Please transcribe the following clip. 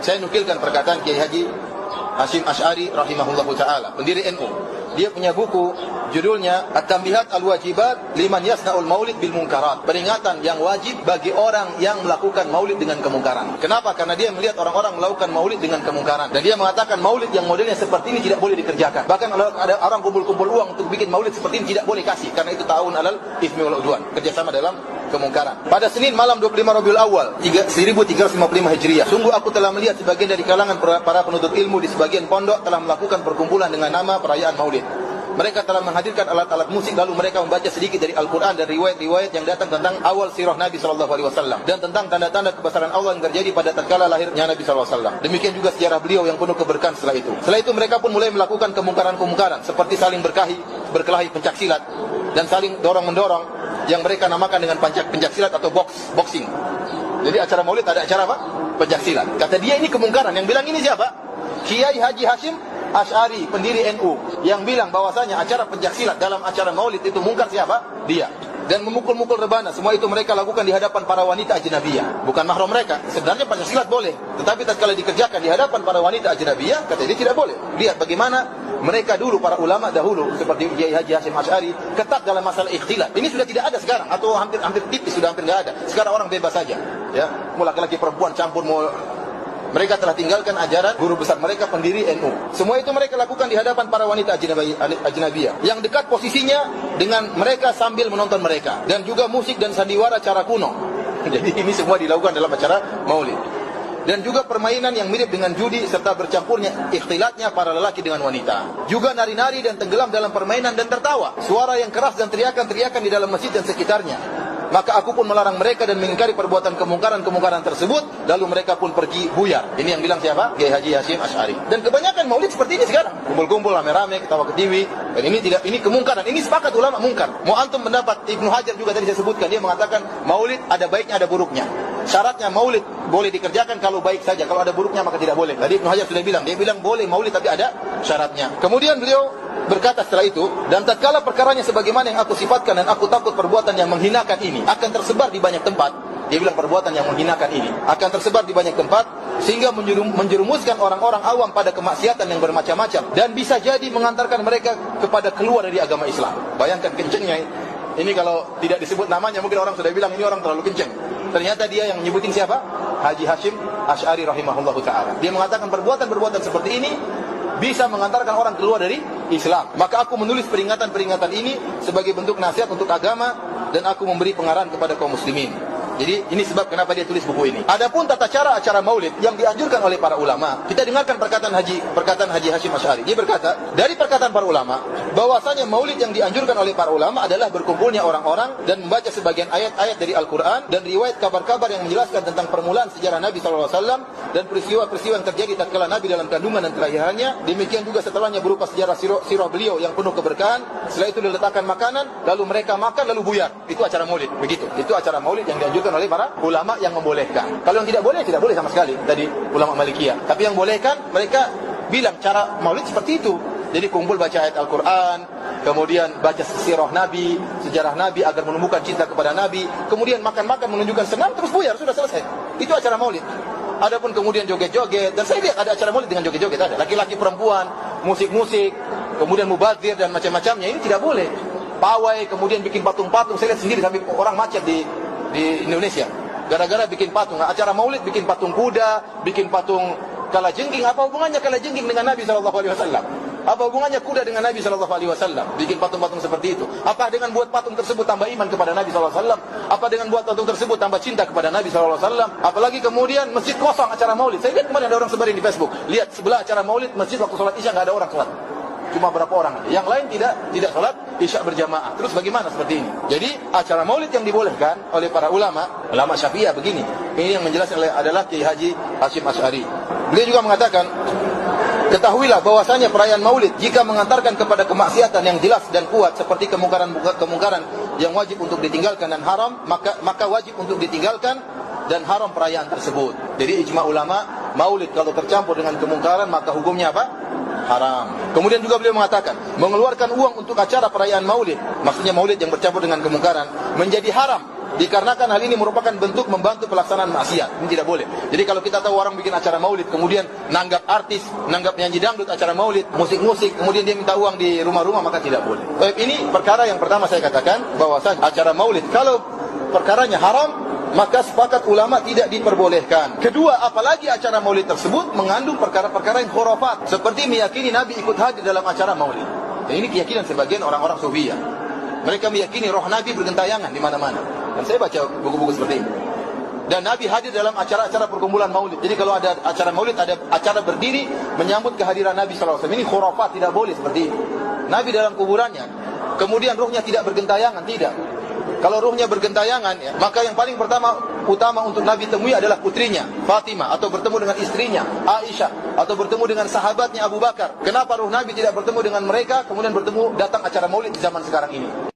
Saya nukilkan perkataan Kiai Haji Hasyim Asy'ari rahimahullahu taala, pendiri NU. Dia punya buku judulnya At-Tanbihat Al-Wajibat Liman Yasna'ul Maulid Bil Munkarat. Peringatan yang wajib bagi orang yang melakukan maulid dengan kemungkaran. Kenapa? Karena dia melihat orang-orang melakukan maulid dengan kemungkaran. Dan dia mengatakan maulid yang modelnya seperti ini tidak boleh dikerjakan. Bahkan kalau ada orang kumpul-kumpul uang untuk bikin maulid seperti ini tidak boleh kasih. Karena itu ta'awun 'alal itsmi wal 'udwan. Kerjasama dalam kemungkaran. Pada Senin malam 25 Rabiul Awal 1355 Hijriah, sungguh aku telah melihat sebagian dari kalangan para penuntut ilmu di sebagian pondok telah melakukan perkumpulan dengan nama perayaan maulid. Mereka telah menghadirkan alat-alat musik, lalu mereka membaca sedikit dari Al-Quran dan riwayat-riwayat yang datang tentang awal sirah Nabi SAW dan tentang tanda-tanda kebesaran Allah yang terjadi pada tatkala lahirnya Nabi SAW. Demikian juga sejarah beliau yang penuh keberkahan setelah itu. Setelah itu mereka pun mulai melakukan kemungkaran-kemungkaran seperti saling berkelahi pencaksilat dan saling dorong-mendorong yang mereka namakan dengan pencaksilat atau boxing. Jadi acara maulid ada acara apa? Pencaksilat. Kata dia ini kemungkaran. Yang bilang ini siapa? Kiai Haji Hasyim Asy'ari, pendiri NU, yang bilang bahwasanya acara pencaksilat dalam acara maulid itu mungkar siapa? Dia. Dan memukul-mukul rebana, semua itu mereka lakukan di hadapan para wanita ajnabiyah, bukan mahram mereka. Sebenarnya pencaksilat boleh, tetapi tatkala dikerjakan di hadapan para wanita ajnabiyah, kata dia tidak boleh. Lihat bagaimana mereka dulu, para ulama dahulu seperti Kiai Haji Hasyim Asy'ari ketat dalam masalah ikhtilat. Ini sudah tidak ada sekarang, atau hampir tipis, sudah hampir enggak ada. Sekarang orang bebas saja, ya. Mau laki-laki perempuan campur, mau. Mereka telah tinggalkan ajaran guru besar mereka, pendiri NU. Semua itu mereka lakukan di hadapan para wanita ajnabiyah yang dekat posisinya dengan mereka sambil menonton mereka, dan juga musik dan sandiwara cara kuno. Jadi ini semua dilakukan dalam acara maulid. Dan juga permainan yang mirip dengan judi serta bercampurnya ikhtilatnya para lelaki dengan wanita. Juga nari-nari dan tenggelam dalam permainan dan tertawa. Suara yang keras dan teriakan-teriakan di dalam masjid dan sekitarnya. Maka aku pun melarang mereka dan mengingkari perbuatan kemungkaran-kemungkaran tersebut. Lalu mereka pun pergi buyar. Ini yang bilang siapa? Kiai Haji Hasyim Asy'ari. Dan kebanyakan maulid seperti ini sekarang. Kumpul-kumpul, rame-rame, ketawa ketiwi. Dan ini kemungkaran. Ini sepakat ulama mungkar. Mau antum mendapat, Ibnu Hajar juga tadi saya sebutkan. Dia mengatakan maulid ada baiknya ada buruknya. Syaratnya maulid boleh dikerjakan kalau baik saja. Kalau ada buruknya maka tidak boleh. Tadi Ibnu Hajar sudah bilang. Dia bilang boleh maulid tapi ada syaratnya. Kemudian beliau berkata setelah itu, dan tatkala perkaranya sebagaimana yang aku sifatkan dan aku takut perbuatan yang menghinakan ini akan tersebar di banyak tempat. Dia bilang perbuatan yang menghinakan ini akan tersebar di banyak tempat sehingga menjerumuskan orang-orang awam pada kemaksiatan yang bermacam-macam dan bisa jadi mengantarkan mereka kepada keluar dari agama Islam. Bayangkan kencengnya ini, kalau tidak disebut namanya mungkin orang sudah bilang ini orang terlalu kenceng. Ternyata dia yang nyebutin siapa? Haji Hasyim Asy'ari rahimahullahu taala. Dia mengatakan perbuatan-perbuatan seperti ini bisa mengantarkan orang keluar dari Islam. Maka aku menulis peringatan-peringatan ini sebagai bentuk nasihat untuk agama dan aku memberi pengarahan kepada kaum muslimin. Jadi ini sebab kenapa dia tulis buku ini. Adapun tata cara acara maulid yang dianjurkan oleh para ulama, kita dengarkan perkataan Haji Hasyim Asy'ari. Dia berkata, dari perkataan para ulama, bahwasanya maulid yang dianjurkan oleh para ulama adalah berkumpulnya orang-orang dan membaca sebagian ayat-ayat dari Al-Quran dan riwayat kabar-kabar yang menjelaskan tentang permulaan sejarah Nabi SAW dan peristiwa-peristiwa yang terjadi tatkala Nabi dalam kandungan dan kelahirannya. Demikian juga setelahnya berupa sejarah sirah beliau yang penuh keberkahan. Setelah itu diletakkan makanan, lalu mereka makan lalu buyar. Itu acara maulid. Begitu. Itu acara maulid yang dianjurkan oleh para ulama yang membolehkan. Kalau yang tidak boleh sama sekali. Tadi ulama Malikiyah. Tapi yang bolehkan, mereka bilang cara maulid seperti itu. Jadi kumpul baca ayat Al-Quran, kemudian baca sirah Nabi, sejarah Nabi agar menumbuhkan cinta kepada Nabi, kemudian makan-makan menunjukkan senang, terus buyar, sudah selesai. Itu acara maulid. Adapun kemudian joget-joget, dan saya lihat ada acara maulid dengan joget-joget, ada laki-laki perempuan, musik-musik, kemudian mubadzir dan macam-macamnya, ini tidak boleh. Pawai, kemudian bikin patung-patung, saya lihat sendiri sampai orang macet di Indonesia gara-gara bikin patung. Acara maulid bikin patung kuda, bikin patung kalajengking. Apa hubungannya kalajengking dengan Nabi SAW? Apa hubungannya kuda dengan Nabi SAW? Bikin patung-patung seperti itu. Apa dengan buat patung tersebut tambah iman kepada Nabi SAW? Apa dengan buat patung tersebut tambah cinta kepada Nabi SAW? Apalagi kemudian masjid kosong acara maulid. Saya lihat kemarin ada orang sebarin di Facebook. Lihat sebelah acara maulid masjid waktu sholat isya nggak ada orang sholat. Cuma berapa orang. Yang lain tidak sholat isya berjamaah. Terus bagaimana seperti ini? Jadi acara maulid yang dibolehkan oleh para ulama Syafi'iyah begini. Ini yang menjelaskan adalah Kiai Haji Hasyim Asy'ari. Beliau juga mengatakan, ketahuilah bahwasanya perayaan maulid jika mengantarkan kepada kemaksiatan yang jelas dan kuat seperti kemungkaran yang wajib untuk ditinggalkan dan haram, maka wajib untuk ditinggalkan dan haram perayaan tersebut. Jadi ijma ulama, maulid kalau tercampur dengan kemungkaran maka hukumnya apa? Haram. Kemudian juga beliau mengatakan, mengeluarkan uang untuk acara perayaan maulid, maksudnya maulid yang bercampur dengan kemungkaran, menjadi haram dikarenakan hal ini merupakan bentuk membantu pelaksanaan maksiat. Ini tidak boleh. Jadi kalau kita tahu orang bikin acara maulid, kemudian nanggap artis, nanggap nyanyi dangdut acara maulid, musik-musik, kemudian dia minta uang di rumah-rumah, maka tidak boleh. Ini perkara yang pertama saya katakan, bahwasanya acara maulid kalau perkaranya haram, maka sepakat ulama tidak diperbolehkan. Kedua, apalagi acara maulid tersebut mengandung perkara-perkara yang khurafat, seperti meyakini Nabi ikut hadir dalam acara maulid. Dan ini keyakinan sebagian orang-orang Sufiyah. Mereka meyakini roh Nabi bergentayangan di mana-mana. Dan saya baca buku-buku seperti ini. Dan Nabi hadir dalam acara-acara perkumpulan maulid. Jadi kalau ada acara maulid, ada acara berdiri menyambut kehadiran Nabi SAW. Ini khurafat, tidak boleh seperti ini. Nabi dalam kuburannya, kemudian rohnya tidak bergentayangan, tidak. Kalau ruhnya bergentayangan, ya, maka yang paling utama untuk Nabi temui adalah putrinya Fatimah, atau bertemu dengan istrinya Aisyah, atau bertemu dengan sahabatnya Abu Bakar. Kenapa ruh Nabi tidak bertemu dengan mereka, kemudian datang acara maulid di zaman sekarang ini?